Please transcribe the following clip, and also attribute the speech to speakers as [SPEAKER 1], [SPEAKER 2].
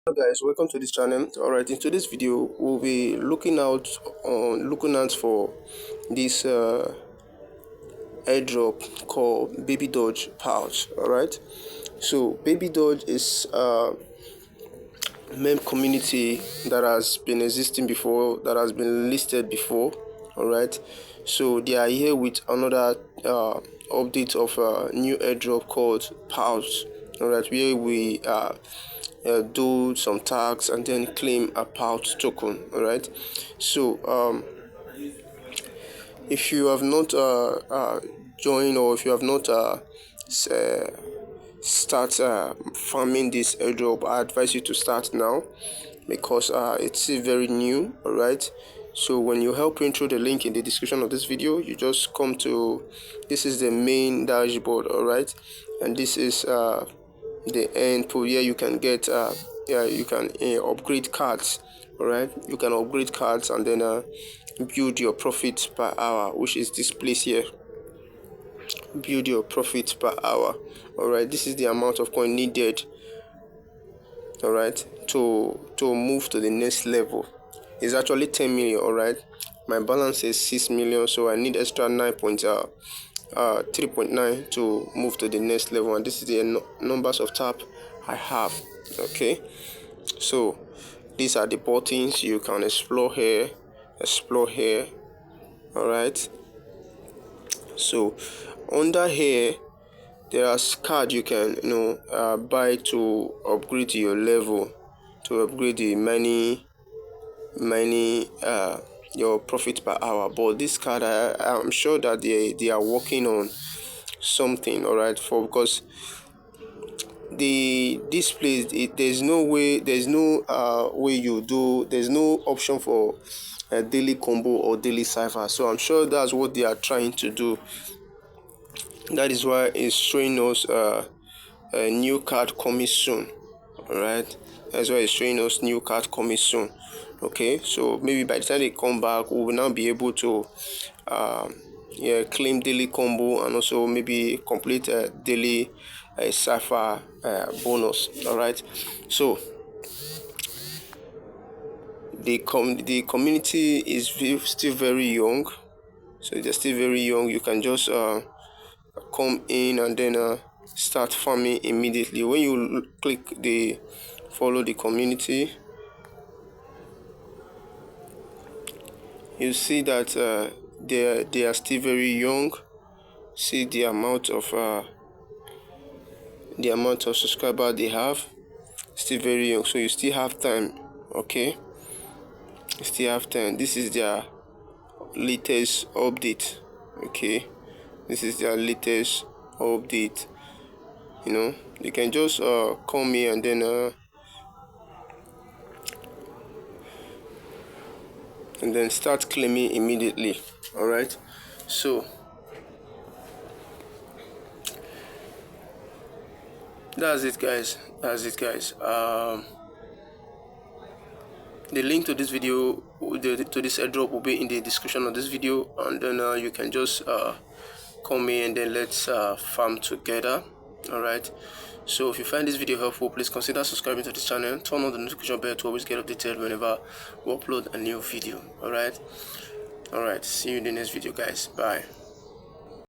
[SPEAKER 1] Hello guys, welcome to this channel. Alright, in today's video we'll be looking out for this airdrop called Babydoge PAWS. Alright, so Babydoge is meme community that has been existing before, that has been listed before. Alright, so they are here with another update of a new airdrop called PAWS. Alright, where we do some tags and then claim a PAWS token. Alright, so if you have not joined, or if you have not start farming this airdrop, I advise you to start now, because it's still very new. Alright, so when you help me through the link in the description of this video, you just come to, this is the main dashboard. Alright, and this is the end where you can get you can upgrade cards. Alright, you can upgrade cards and then build your profit per hour, which is this place here. Build your profit per hour. Alright, this is the amount of coin needed, alright, to move to the next level. It's actually 10 million. Alright, my balance is 6 million, so I need extra 3.9 to move to the next level, and this is the numbers of tap I have. Okay, so these are the buttons you can explore here. Alright, so under here there are cards you can buy to upgrade your level, to upgrade the money your profit per hour. But this card, I'm sure that they are working on something. Alright, because this place, there's no way you do, there's no option for a daily combo or daily cipher. So I'm sure that's what they are trying to do. That is why it's showing us a new card coming soon. Alright, that's why it's showing us new card coming soon. Okay, so maybe by the time they come back, we will now be able to claim daily combo, and also maybe complete a daily cipher bonus. Alright, so the community is still very young, so they're still very young. You can just come in and then start farming immediately. When you click the follow the community, you see that they are still very young. See the amount of subscribers they have, still very young, so you still have time. Okay, you still have time. This is their latest update. Okay, this is their latest update. You can just come here and then start claiming immediately. Alright, so that's it guys. The link to this video, to this airdrop, will be in the description of this video, and then you can just come in and then let's farm together. Alright, so if you find this video helpful, please consider subscribing to this channel, turn on the notification bell to always get updated whenever we upload a new video. Alright, see you in the next video guys. Bye.